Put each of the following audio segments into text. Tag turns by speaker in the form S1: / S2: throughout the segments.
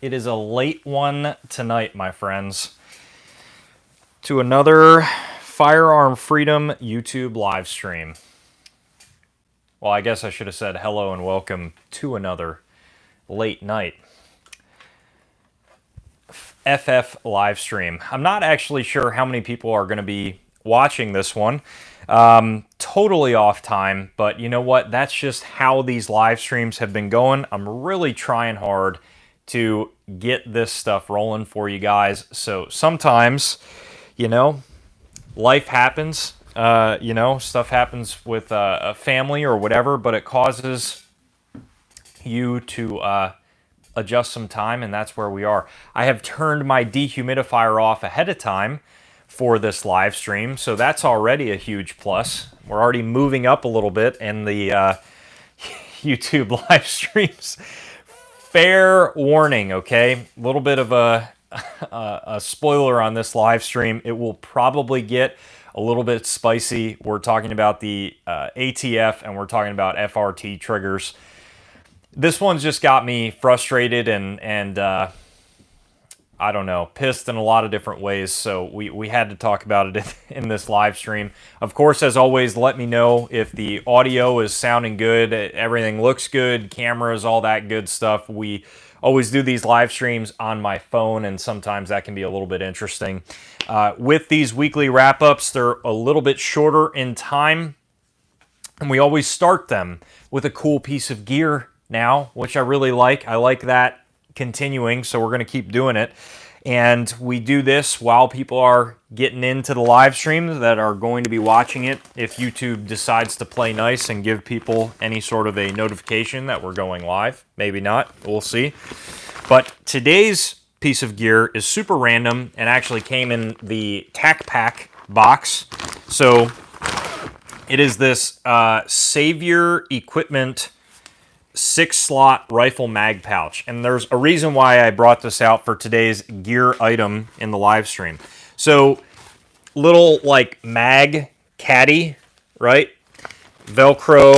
S1: It is a late one tonight, my friends, to another Firearm Freedom YouTube live stream. Well, I guess I should have said hello and welcome to another late night FF live stream. I'm not actually sure how many people are going to be watching this one. Totally off time, but you know what? That's just how these live streams have been going. I'm really trying hard to get this stuff rolling for you guys. So sometimes, you know, life happens. Stuff happens with a family or whatever, but it causes you to adjust some time, and that's where we are. I have turned my dehumidifier off ahead of time for this live stream, so that's already a huge plus. We're already moving up a little bit in the YouTube live streams. Fair warning, okay? A little bit of a spoiler on this live stream. It will probably get a little bit spicy. We're talking about the ATF and we're talking about FRT triggers. This one's just got me frustrated and I don't know, pissed in a lot of different ways, so we had to talk about it in this live stream. Of course, as always, let me know if the audio is sounding good, everything looks good, cameras, all that good stuff. We always do these live streams on my phone, and sometimes that can be a little bit interesting. With these weekly wrap-ups, they're a little bit shorter in time, and we always start them with a cool piece of gear now, which I really like. I like that continuing, so we're going to keep doing it. And we do this while people are getting into the live streams that are going to be watching it, if YouTube decides to play nice and give people any sort of a notification that we're going live. Maybe not, we'll see. But today's piece of gear is super random and actually came in the TacPack box. So it is this Savior Equipment 6-slot rifle mag pouch, and there's a reason why I brought this out for today's gear item in the live stream. So little like mag caddy, right? Velcro,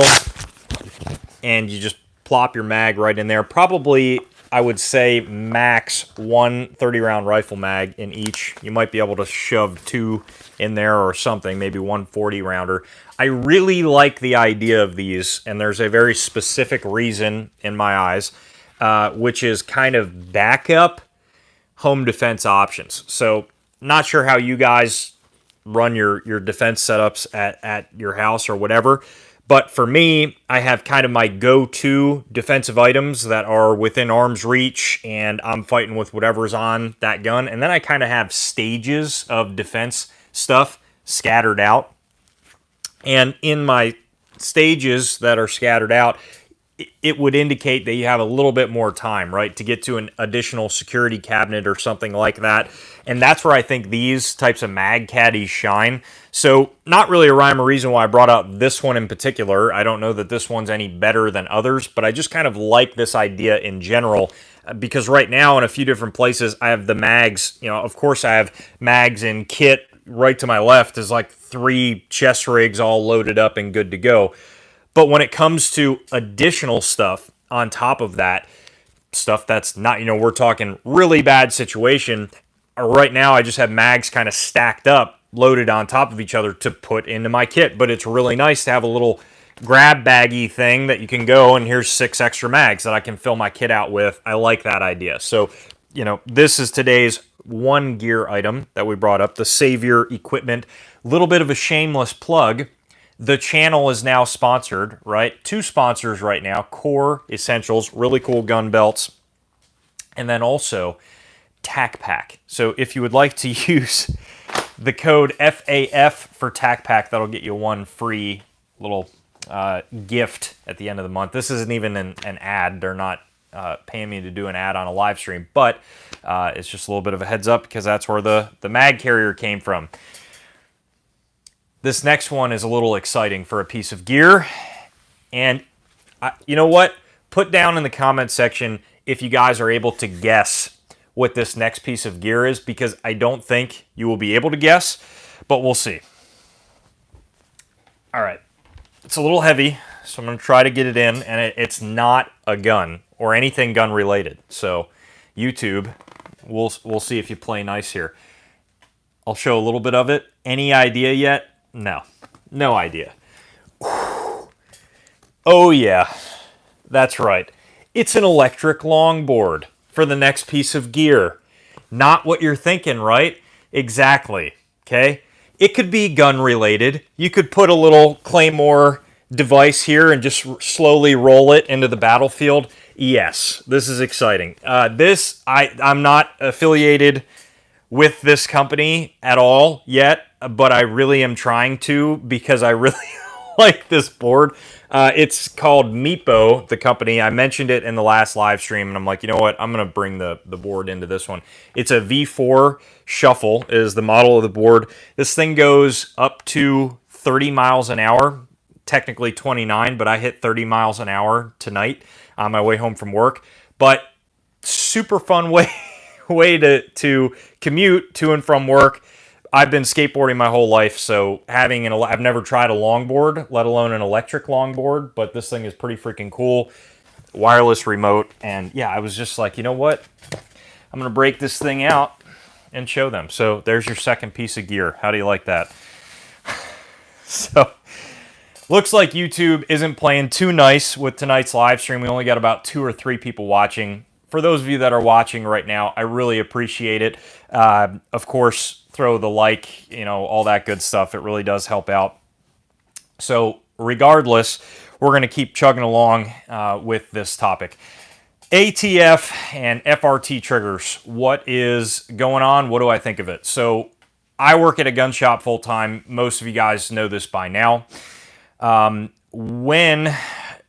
S1: and you just plop your mag right in there. Probably, I would say, max one 30-round rifle mag in each. You might be able to shove two in there or something, maybe one 40-rounder. I really like the idea of these, and there's a very specific reason in my eyes, which is kind of backup home defense options. So not sure how you guys run your defense setups at your house or whatever, but for me, I have kind of my go-to defensive items that are within arm's reach, and I'm fighting with whatever's on that gun. And then I kind of have stages of defense stuff scattered out. And in my stages that are scattered out, it would indicate that you have a little bit more time, right, to get to an additional security cabinet or something like that. And that's where I think these types of mag caddies shine. So not really a rhyme or reason why I brought out this one in particular. I don't know that this one's any better than others, but I just kind of like this idea in general, because right now in a few different places I have the mags. You know, of course I have mags in kit. Right to my left is like 3 chest rigs all loaded up and good to go. But when it comes to additional stuff on top of that, stuff that's not, we're talking really bad situation, right now I just have mags kind of stacked up, loaded on top of each other to put into my kit. But it's really nice to have a little grab baggy thing that you can go, and here's 6 extra mags that I can fill my kit out with. I like that idea. So, this is today's one gear item that we brought up, the Savior Equipment. Little bit of a shameless plug. The channel is now sponsored, right? 2 sponsors right now, Core Essentials, really cool gun belts, and then also TacPack. So if you would like to use the code FAF for TacPack, that'll get you one free little gift at the end of the month. This isn't even an ad. They're not paying me to do an ad on a live stream, but it's just a little bit of a heads up because that's where the mag carrier came from. This next one is a little exciting for a piece of gear, and you know what? Put down in the comment section if you guys are able to guess what this next piece of gear is, because I don't think you will be able to guess, but we'll see. All right, it's a little heavy, so I'm going to try to get it in, and it's not a gun or anything gun related. So, YouTube. We'll see if you play nice here. I'll show a little bit of it. Any idea yet? No. No idea. Oh yeah, that's right. It's an electric longboard for the next piece of gear. Not what you're thinking, right? Exactly, okay? It could be gun related. You could put a little Claymore device here and just slowly roll it into the battlefield. Yes, this is exciting. I'm not affiliated with this company at all yet, but I really am trying to because I really like this board. It's called Meepo, the company. I mentioned it in the last live stream, and I'm like, you know what? I'm going to bring the board into this one. It's a V4 Shuffle is the model of the board. This thing goes up to 30 miles an hour, technically 29, but I hit 30 miles an hour tonight on my way home from work. But super fun way to commute to and from work. I've been skateboarding my whole life, so I've never tried a longboard, let alone an electric longboard, but this thing is pretty freaking cool. Wireless remote, and yeah, I was just like, you know what? I'm going to break this thing out and show them. So there's your second piece of gear. How do you like that? So, looks like YouTube isn't playing too nice with tonight's live stream. We only got about 2 or 3 people watching. For those of you that are watching right now, I really appreciate it. Of course, throw the like, all that good stuff. It really does help out. So regardless, we're going to keep chugging along with this topic. ATF and FRT triggers. What is going on? What do I think of it? So I work at a gun shop full time. Most of you guys know this by now. When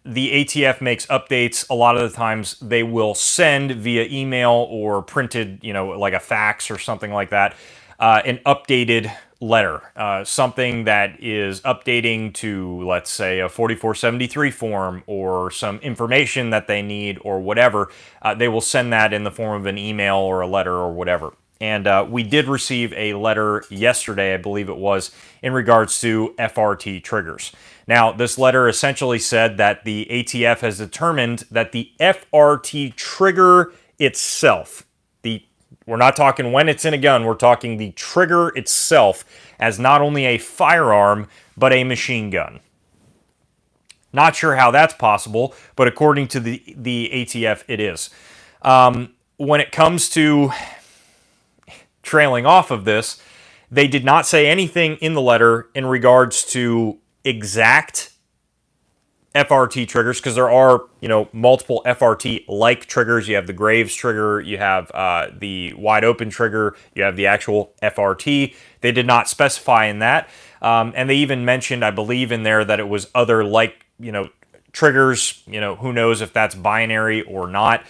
S1: the ATF makes updates, a lot of the times they will send via email or printed, like a fax or something like that, an updated letter, something that is updating to, let's say, a 4473 form or some information that they need or whatever. They will send that in the form of an email or a letter or whatever. And we did receive a letter yesterday, I believe it was, in regards to FRT triggers. Now, this letter essentially said that the ATF has determined that the FRT trigger itself, we're not talking when it's in a gun, we're talking the trigger itself, as not only a firearm, but a machine gun. Not sure how that's possible, but according to the ATF, it is. When it comes to trailing off of this, they did not say anything in the letter in regards to exact FRT triggers, because there are, multiple FRT-like triggers. You have the Graves trigger, you have the wide open trigger, you have the actual FRT. They did not specify in that. And they even mentioned, I believe in there, that it was other triggers. Who knows if that's binary or not.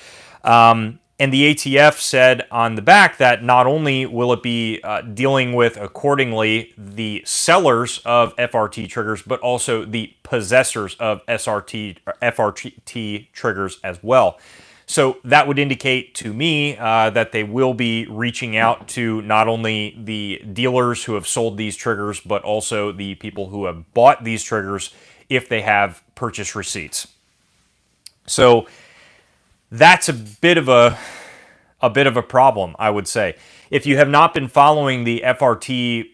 S1: And the ATF said on the back that not only will it be dealing with accordingly the sellers of FRT triggers, but also the possessors of FRT triggers as well. So that would indicate to me that they will be reaching out to not only the dealers who have sold these triggers, but also the people who have bought these triggers if they have purchase receipts. So that's a bit of a problem, I would say. If you have not been following the FRT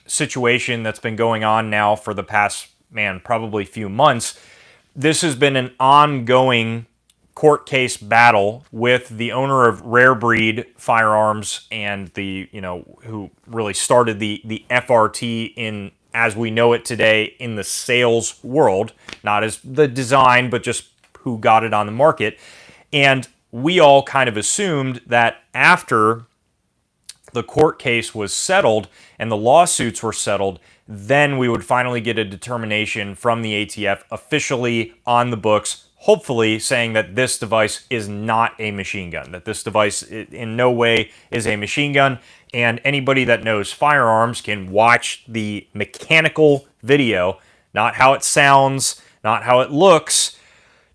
S1: situation that's been going on now for the past, probably few months, this has been an ongoing court case battle with the owner of Rare Breed Firearms and the, who really started the FRT in, as we know it today, in the sales world, not as the design, but just who got it on the market. And we all kind of assumed that after the court case was settled and the lawsuits were settled, then we would finally get a determination from the ATF officially on the books, hopefully saying that this device is not a machine gun, that this device in no way is a machine gun. And anybody that knows firearms can watch the mechanical video, not how it sounds, not how it looks.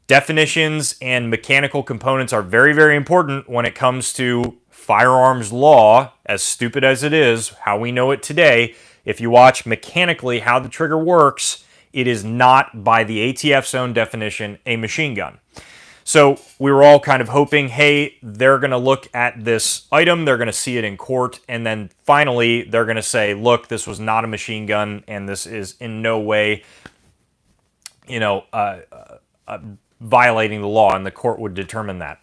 S1: Definitions and mechanical components are very, very important when it comes to firearms law, as stupid as it is, how we know it today. If you watch mechanically how the trigger works, it is not, by the ATF's own definition, a machine gun. So we were all kind of hoping, hey, they're going to look at this item, they're going to see it in court, and then finally they're going to say, look, this was not a machine gun, and this is in no way, violating the law, and the court would determine that.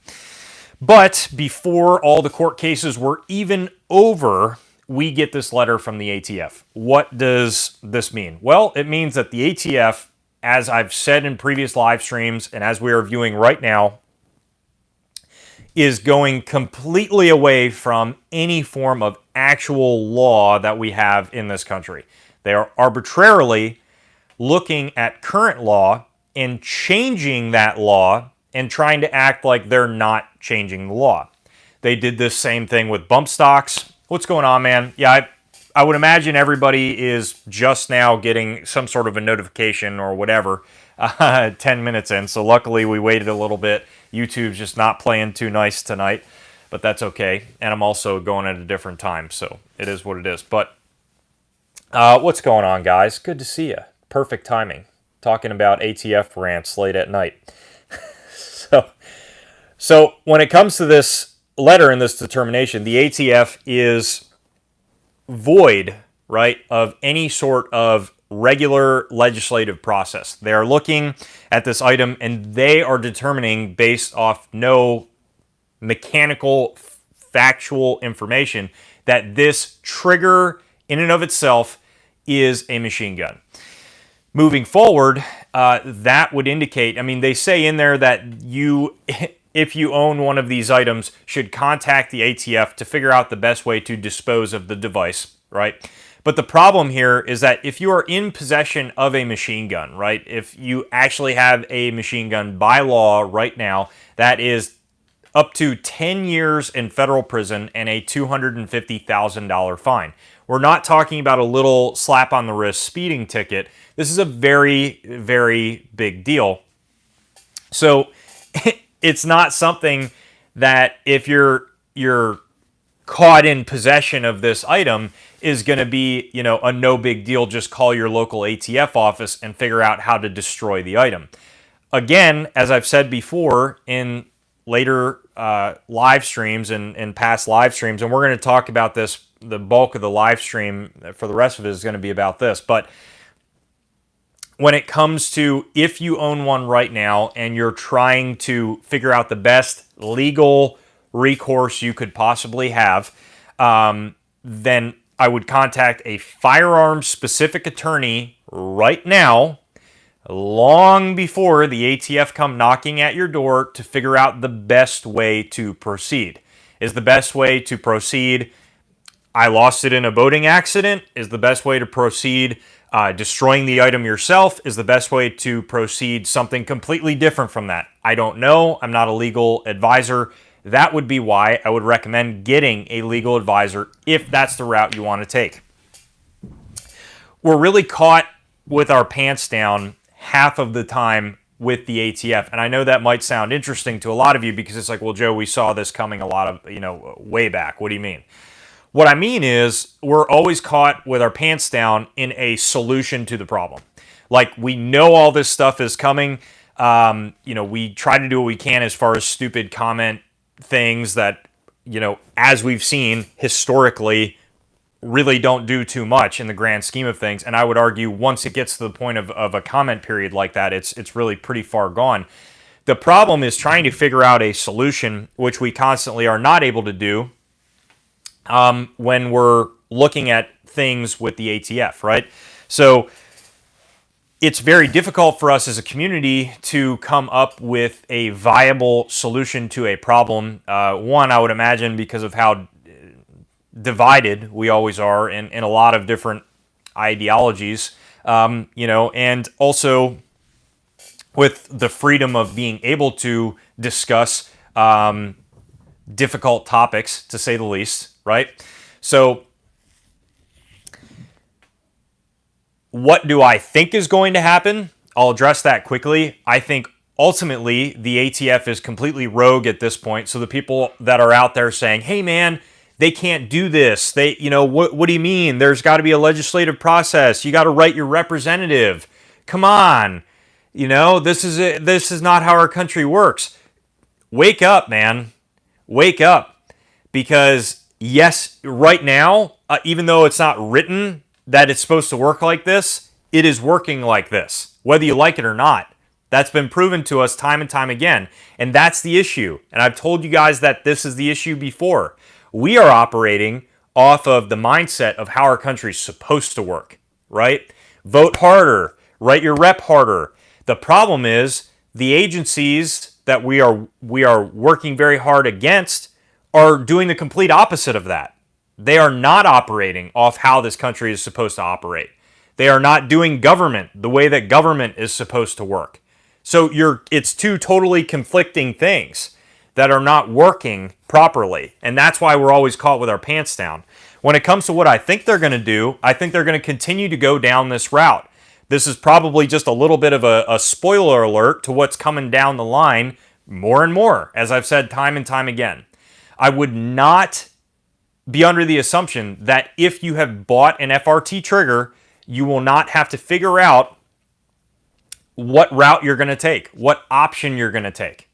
S1: But before all the court cases were even over, we get this letter from the ATF. What does this mean? Well, it means that the ATF, as I've said in previous live streams, and as we are viewing right now, is going completely away from any form of actual law that we have in this country. They are arbitrarily looking at current law and changing that law and trying to act like they're not changing the law. They did this same thing with bump stocks. What's going on, man? Yeah, I would imagine everybody is just now getting some sort of a notification or whatever 10 minutes in. So luckily we waited a little bit. YouTube's just not playing too nice tonight, but that's okay. And I'm also going at a different time, so it is what it is. But what's going on, guys? Good to see you. Perfect timing. Talking about ATF rants late at night. So when it comes to this letter and this determination, the ATF is void, right, of any sort of regular legislative process. They are looking at this item and they are determining, based off no mechanical, factual information, that this trigger in and of itself is a machine gun. Moving forward, that would indicate, I mean, they say in there that you, if you own one of these items, should contact the ATF to figure out the best way to dispose of the device, right? But the problem here is that if you are in possession of a machine gun, right, if you actually have a machine gun by law right now, that is up to 10 years in federal prison and a $250,000 fine. We're not talking about a little slap on the wrist speeding ticket. This is a very, very big deal. So it's not something that if you're caught in possession of this item is going to be, a no big deal. Just call your local ATF office and figure out how to destroy the item. Again, as I've said before in later live streams and past live streams, and we're going to talk about this, the bulk of the live stream for the rest of it is going to be about this, but when it comes to if you own one right now and you're trying to figure out the best legal recourse you could possibly have, then I would contact a firearms-specific attorney right now, long before the ATF come knocking at your door, to figure out the best way to proceed. Is the best way to proceed, I lost it in a boating accident? Is the best way to proceed destroying the item yourself? Is the best way to proceed something completely different from that? I don't know. I'm not a legal advisor. That would be why I would recommend getting a legal advisor if that's the route you want to take. We're really caught with our pants down half of the time with the ATF. And I know that might sound interesting to a lot of you because it's like, well, Joe, we saw this coming a lot of, way back. What do you mean? What I mean is we're always caught with our pants down in a solution to the problem. Like, we know all this stuff is coming. We try to do what we can as far as stupid comment things that, as we've seen historically, really don't do too much in the grand scheme of things. And I would argue once it gets to the point of a comment period like that, it's really pretty far gone. The problem is trying to figure out a solution, which we constantly are not able to do when we're looking at things with the ATF, right? So it's very difficult for us as a community to come up with a viable solution to a problem. One, I would imagine because of how divided we always are in a lot of different ideologies, and also with the freedom of being able to discuss difficult topics, to say the least, right? So what do I think is going to happen? I'll address that quickly. I think ultimately the ATF is completely rogue at this point. So the people that are out there saying, hey man, they can't do this. They, what do you mean? There's got to be a legislative process. You got to write your representative. Come on. This is not how our country works. wake up, man. Wake up. Because, yes, right now, even though it's not written that it's supposed to work like this, it is working like this, whether you like it or not. That's been proven to us time and time again. And that's the issue. And I've told you guys that this is the issue before. We are operating off of the mindset of how our country's supposed to work, right? Vote harder, write your rep harder. The problem is the agencies that we are working very hard against are doing the complete opposite of that. They are not operating off how this country is supposed to operate. They are not doing government the way that government is supposed to work. So it's two totally conflicting things that are not working properly. And that's why we're always caught with our pants down. When it comes to what I think they're going to do, I think they're going to continue to go down this route. This is probably just a little bit of a spoiler alert to what's coming down the line more and more, as I've said time and time again. I would not be under the assumption that if you have bought an FRT trigger, you will not have to figure out what route you're going to take, what option you're going to take.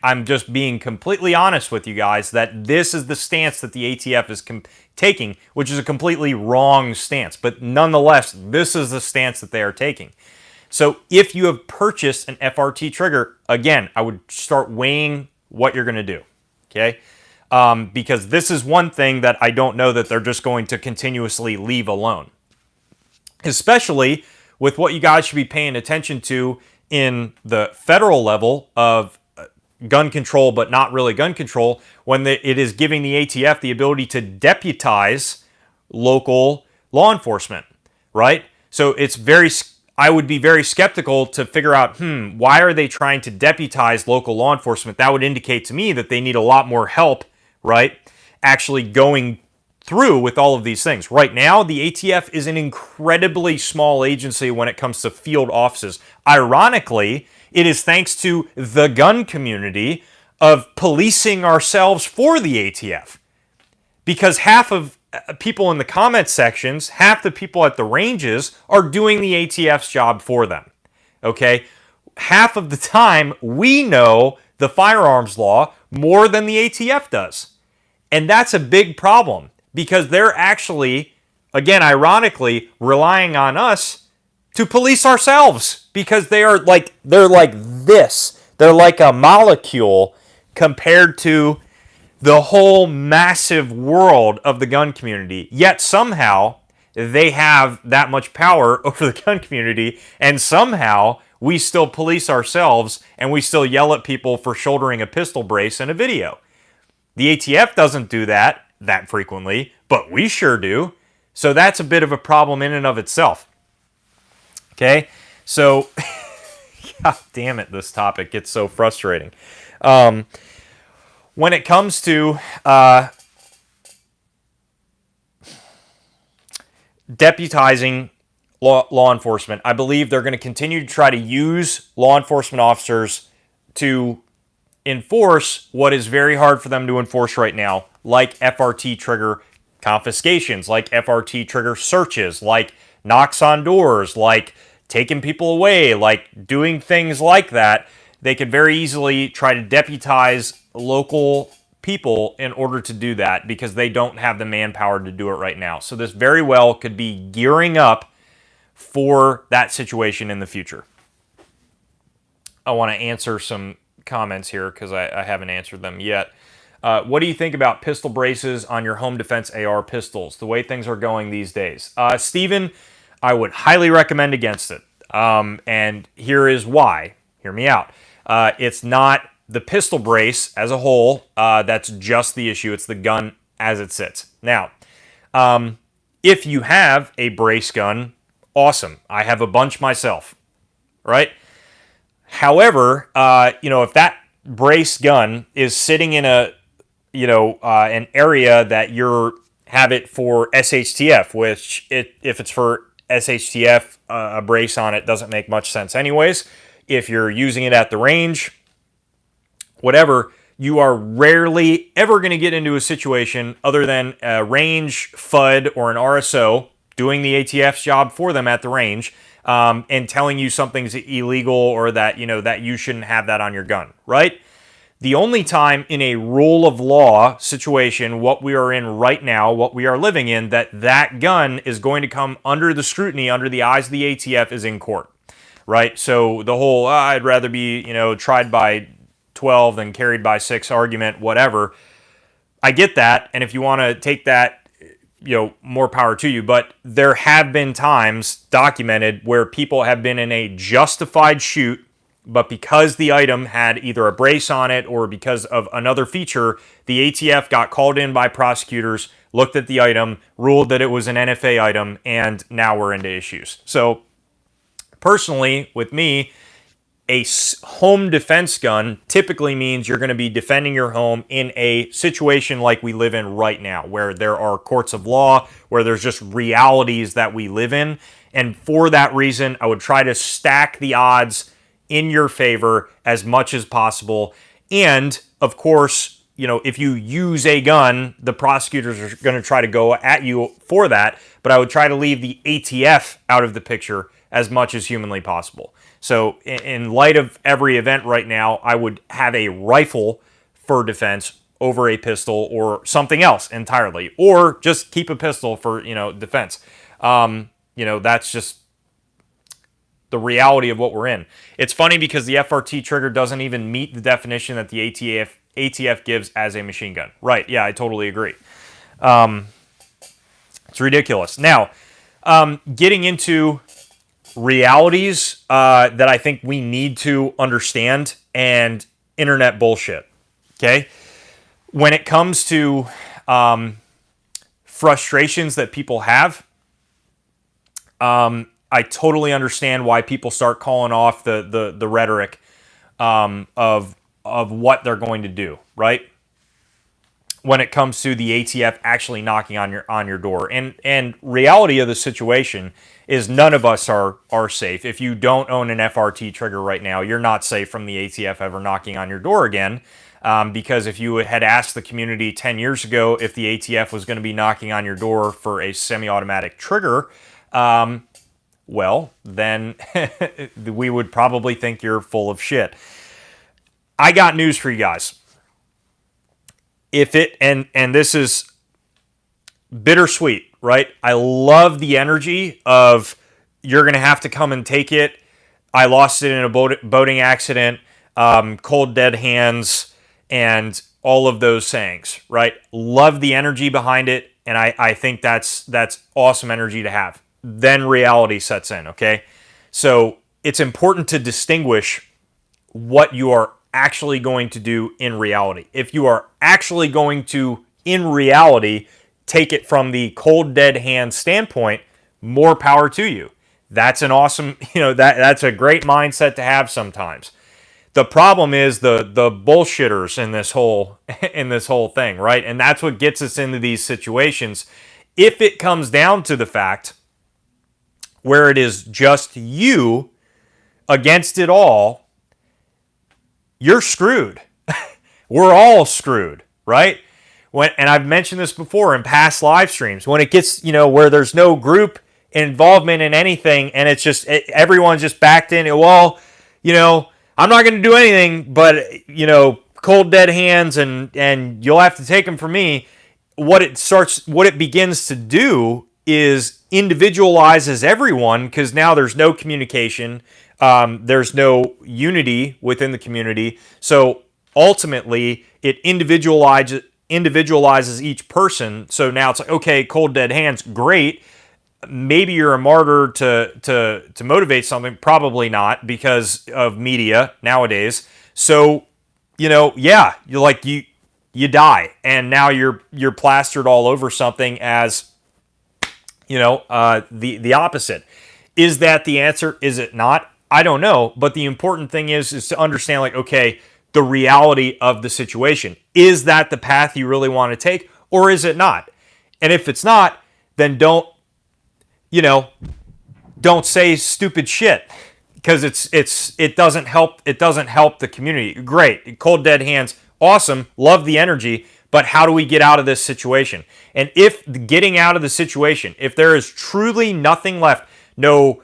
S1: I'm just being completely honest with you guys that this is the stance that the ATF is taking, which is a completely wrong stance. But nonetheless, this is the stance that they are taking. So if you have purchased an FRT trigger, again, I would start weighing what you're going to do, okay? Because this is one thing that I don't know that they're just going to continuously leave alone. Especially with what you guys should be paying attention to in the federal level of gun control, but not really gun control, when it is giving the ATF the ability to deputize local law enforcement, right? So I would be very skeptical to figure out, why are they trying to deputize local law enforcement? That would indicate to me that they need a lot more help, right? Actually going through with all of these things. Right now, the ATF is an incredibly small agency when it comes to field offices. Ironically, it is thanks to the gun community of policing ourselves for the ATF. Because half of people in the comment sections, half the people at the ranges are doing the ATF's job for them. Okay? Half of the time, we know the firearms law more than the ATF does. And that's a big problem. Because they're actually, again, ironically, relying on us to police ourselves. Because they're like this. They're like a molecule compared to the whole massive world of the gun community. Yet somehow they have that much power over the gun community, and somehow we still police ourselves and we still yell at people for shouldering a pistol brace in a video. The ATF doesn't do that frequently, but we sure do. So that's a bit of a problem in and of itself. Okay, so God damn it, this topic gets so frustrating. When it comes to deputizing law enforcement, I believe they're going to continue to try to use law enforcement officers to enforce what is very hard for them to enforce right now, like FRT trigger confiscations, like FRT trigger searches, like knocks on doors, like taking people away, like doing things like that. They could very easily try to deputize local people in order to do that because they don't have the manpower to do it right now. So this very well could be gearing up for that situation in the future. I want to answer some comments here because I haven't answered them yet. What do you think about pistol braces on your home defense AR pistols, the way things are going these days? Steven, I would highly recommend against it. And here is why. Hear me out. It's not the pistol brace as a whole that's just the issue. It's the gun as it sits. Now, if you have a brace gun, awesome. I have a bunch myself, right? However, if that brace gun is sitting in an area that have it for SHTF, which if it's for SHTF, a brace on it doesn't make much sense anyways. If you're using it at the range, whatever, you are rarely ever going to get into a situation other than a range FUD or an RSO doing the ATF's job for them at the range, and telling you something's illegal or that that you shouldn't have that on your gun, right? The only time in a rule of law situation, what we are in right now, what we are living in, that gun is going to come under the scrutiny, under the eyes of the ATF, is in court, right? So the whole, I'd rather be, tried by 12 than carried by 6 argument, whatever. I get that. And if you want to take that, more power to you. But there have been times documented where people have been in a justified shoot, but because the item had either a brace on it or because of another feature, the ATF got called in by prosecutors, looked at the item, ruled that it was an NFA item, and now we're into issues. So personally, with me, a home defense gun typically means you're going to be defending your home in a situation like we live in right now, where there are courts of law, where there's just realities that we live in. And for that reason, I would try to stack the odds in your favor as much as possible. And of course, if you use a gun, the prosecutors are going to try to go at you for that. But I would try to leave the ATF out of the picture as much as humanly possible. So in light of every event right now, I would have a rifle for defense over a pistol or something else entirely, or just keep a pistol for, defense. That's just the reality of what we're in. It's funny because the FRT trigger doesn't even meet the definition that the ATF gives as a machine gun. Right, yeah, I totally agree. It's ridiculous. Now, getting into realities that I think we need to understand and internet bullshit, okay? When it comes to frustrations that people have, I totally understand why people start calling off the rhetoric of what they're going to do, right? When it comes to the ATF actually knocking on your door. And reality of the situation is none of us are safe. If you don't own an FRT trigger right now, you're not safe from the ATF ever knocking on your door again. Because if you had asked the community 10 years ago if the ATF was going to be knocking on your door for a semi-automatic trigger, well, then we would probably think you're full of shit. I got news for you guys. And this is bittersweet, right? I love the energy of you're going to have to come and take it. I lost it in a boating accident, cold dead hands, and all of those sayings, right? Love the energy behind it, and I think that's awesome energy to have. Then reality sets in, okay? So it's important to distinguish what you are actually going to do in reality. If you are actually going to, in reality, take it from the cold dead hand standpoint, more power to you. That's an awesome, that's a great mindset to have sometimes. The problem is the bullshitters in this whole thing, right? And that's what gets us into these situations. If it comes down to the fact where it is just you against it all, you're screwed. We're all screwed, right? And I've mentioned this before in past live streams, when it gets, where there's no group involvement in anything and it's just, everyone's just backed in, well, I'm not going to do anything but, cold dead hands and you'll have to take them from me. What it begins to do is individualizes everyone, because now there's no communication. There's no unity within the community. So ultimately, it individualizes each person. So now it's like, okay, cold dead hands, great. Maybe you're a martyr to motivate something. Probably not, because of media nowadays. So, yeah, you die, and now you're plastered all over something as the opposite. Is that the answer? Is it not? I don't know. But the important thing is to understand, okay, the reality of the situation. Is that the path you really want to take, or is it not? And if it's not, then don't say stupid shit, because it doesn't help. It doesn't help the community. Great, cold dead hands, awesome, love the energy. But how do we get out of this situation? And if getting out of the situation, if there is truly nothing left, no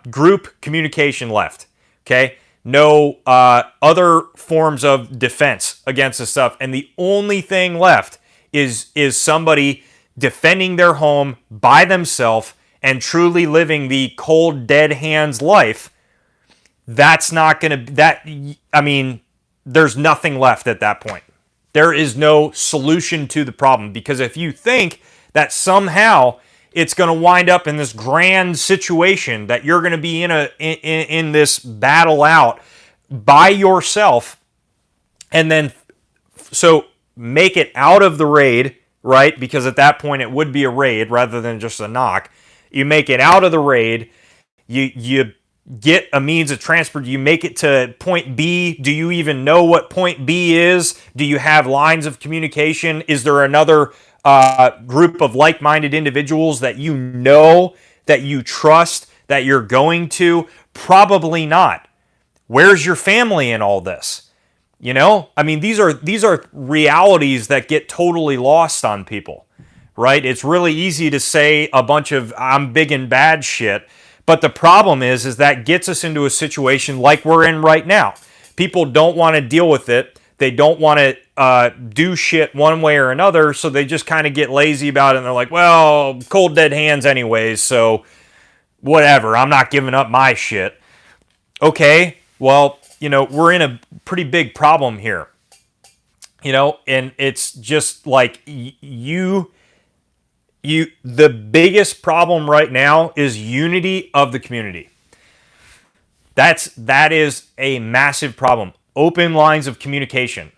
S1: group communication left, okay, no other forms of defense against this stuff. And the only thing left is somebody defending their home by themselves and truly living the cold, dead hands life. That's not going to, there's nothing left at that point. There is no solution to the problem, because if you think that somehow it's going to wind up in this grand situation that you're going to be in this battle out by yourself, and then so make it out of the raid, right? Because at that point it would be a raid rather than just a knock. You make it out of the raid, you get a means of transport, you make it to point B. Do you even know what point B is? Do you have lines of communication? Is there another group of like-minded individuals that you know, that you trust, that you're going to? Probably not. Where's your family in all this? You know, these are realities that get totally lost on people, right? It's really easy to say a bunch of I'm big and bad shit, but the problem is that gets us into a situation like we're in right now. People don't want to deal with it. They don't want to do shit one way or another, so they just kind of get lazy about it, and they're like, well, cold dead hands anyways, so whatever, I'm not giving up my shit. Okay, well, we're in a pretty big problem here. And it's just like the biggest problem right now is unity of the community. That is a massive problem. Open lines of communication,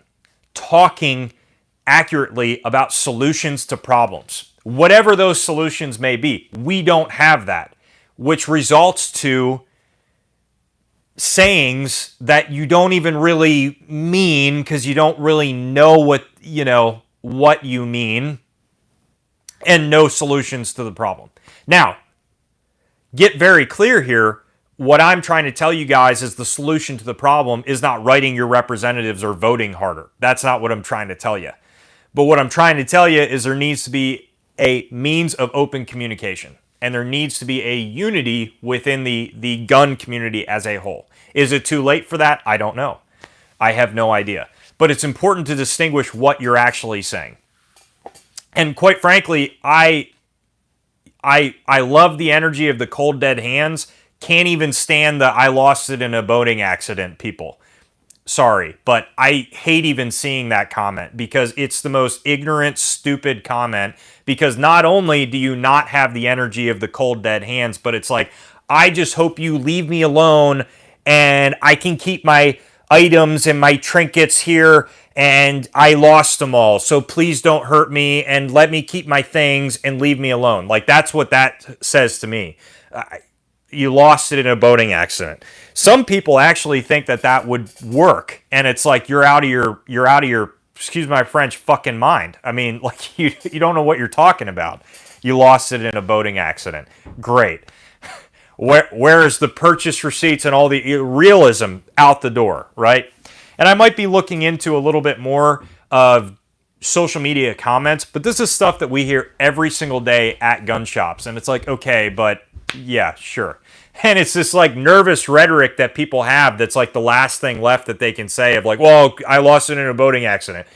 S1: talking accurately about solutions to problems, whatever those solutions may be. We don't have that, which results to sayings that you don't even really mean, because you don't really know what you mean, and no solutions to the problem. Now, get very clear here. What I'm trying to tell you guys is the solution to the problem is not writing your representatives or voting harder. That's not what I'm trying to tell you. But what I'm trying to tell you is there needs to be a means of open communication, and there needs to be a unity within the gun community as a whole. Is it too late for that? I don't know. I have no idea. But it's important to distinguish what you're actually saying. And quite frankly, I love the energy of the cold dead hands. Can't even stand the I lost it in a boating accident people. Sorry, but I hate even seeing that comment, because it's the most ignorant, stupid comment. Because not only do you not have the energy of the cold dead hands, but it's like, I just hope you leave me alone and I can keep my items and my trinkets here, and I lost them all, so please don't hurt me and let me keep my things and leave me alone. Like, that's what that says to me. You lost it in a boating accident. Some people actually think that would work, and it's like you're out of your excuse my French fucking mind. Like you don't know what you're talking about. You lost it in a boating accident. Great. Where is the purchase receipts and all the realism out the door, right? And I might be looking into a little bit more of social media comments, but this is stuff that we hear every single day at gun shops, and it's like, okay, but yeah, sure. And it's this like nervous rhetoric that people have that's like the last thing left that they can say of like, well, I lost it in a boating accident.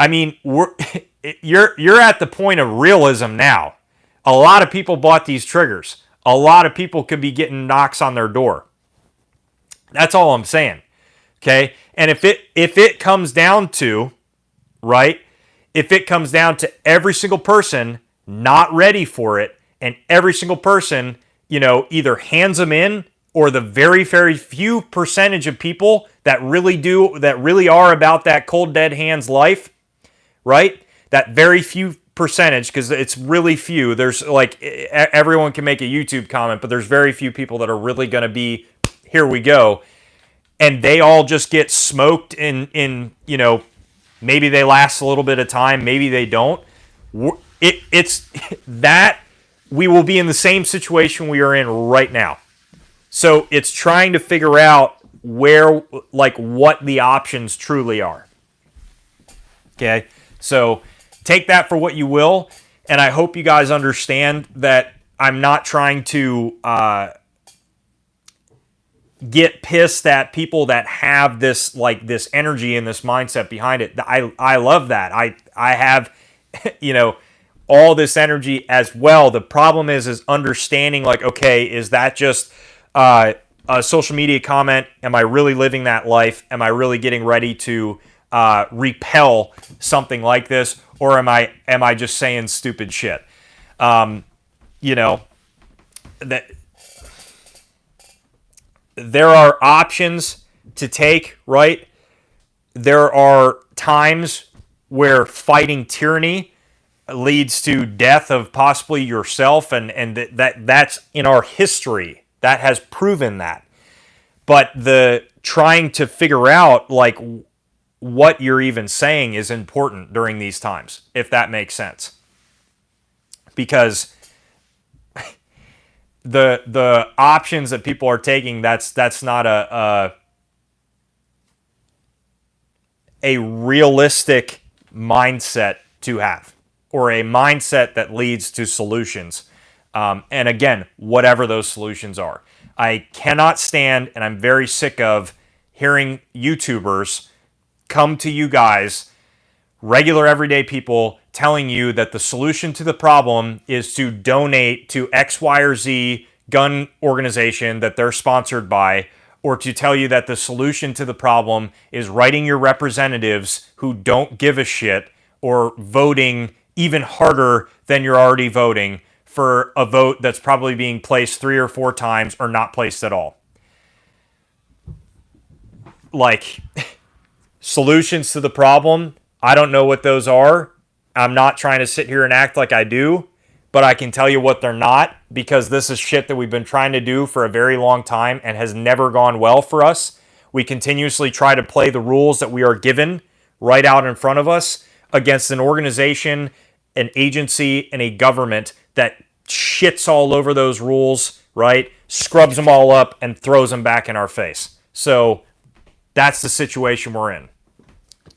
S1: You're at the point of realism now. A lot of people bought these triggers. A lot of people could be getting knocks on their door. That's all I'm saying. Okay? And if it comes down to, right? If it comes down to every single person not ready for it, and every single person, either hands them in, or the very, very few percentage of people that really are about that cold dead hands life, right? That very few percentage, because it's really few. There's like, everyone can make a YouTube comment, but there's very few people that are really going to be, here we go. And they all just get smoked in maybe they last a little bit of time, maybe they don't. It's that we will be in the same situation we are in right now. So it's trying to figure out what the options truly are. Okay? So take that for what you will, and I hope you guys understand that I'm not trying to get pissed at people that have this like this energy and this mindset behind it. I love that. I have all this energy as well. The problem is understanding like, okay, is that just a social media comment? Am I really living that life? Am I really getting ready to repel something like this, or am I just saying stupid shit? That there are options to take, right? There are times where fighting tyranny leads to death of possibly yourself, and that's in our history. That has proven that. But the trying to figure out like what you're even saying is important during these times, if that makes sense. Because the options that people are taking, that's not a realistic mindset to have, or a mindset that leads to solutions. And again, whatever those solutions are. I cannot stand, and I'm very sick of hearing YouTubers come to you guys, regular everyday people, telling you that the solution to the problem is to donate to X, Y, or Z gun organization that they're sponsored by, or to tell you that the solution to the problem is writing your representatives who don't give a shit, or voting even harder than you're already voting for a vote that's probably being placed 3 or 4 times or not placed at all. Like, solutions to the problem, I don't know what those are. I'm not trying to sit here and act like I do, but I can tell you what they're not, because this is shit that we've been trying to do for a very long time and has never gone well for us. We continuously try to play the rules that we are given right out in front of us against an organization, an agency, and a government that shits all over those rules, right? Scrubs them all up and throws them back in our face. So that's the situation we're in.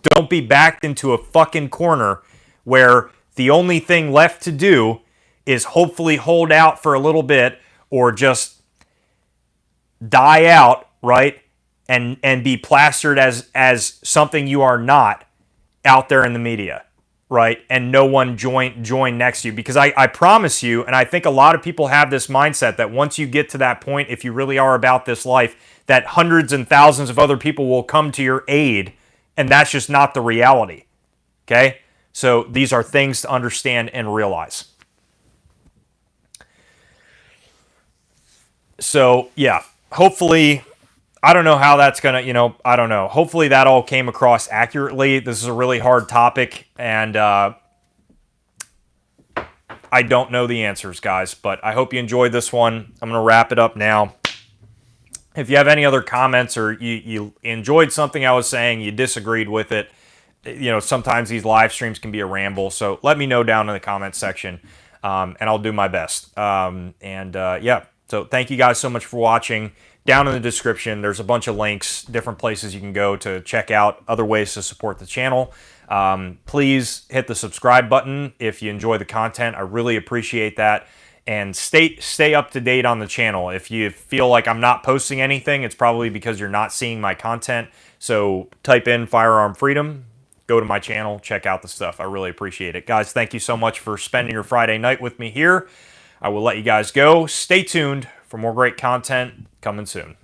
S1: Don't be backed into a fucking corner where the only thing left to do is hopefully hold out for a little bit, or just die out, right? And be plastered as something you are not out there in the media, right? And no one join next to you. Because I promise you, and I think a lot of people have this mindset, that once you get to that point, if you really are about this life, that hundreds and thousands of other people will come to your aid, and that's just not the reality, okay? So these are things to understand and realize. So, yeah, hopefully, I don't know how that's going to, I don't know. Hopefully that all came across accurately. This is a really hard topic, and I don't know the answers, guys, but I hope you enjoyed this one. I'm going to wrap it up now. If you have any other comments, or you enjoyed something I was saying, you disagreed with it, sometimes these live streams can be a ramble, so let me know down in the comments section, and I'll do my best. Yeah, so thank you guys so much for watching. Down in the description, there's a bunch of links, different places you can go to check out other ways to support the channel. Please hit the subscribe button if you enjoy the content. I really appreciate that. And stay up to date on the channel. If you feel like I'm not posting anything, it's probably because you're not seeing my content. So type in Firearm Freedom, go to my channel, check out the stuff. I really appreciate it. Guys, thank you so much for spending your Friday night with me here. I will let you guys go. Stay tuned for more great content coming soon.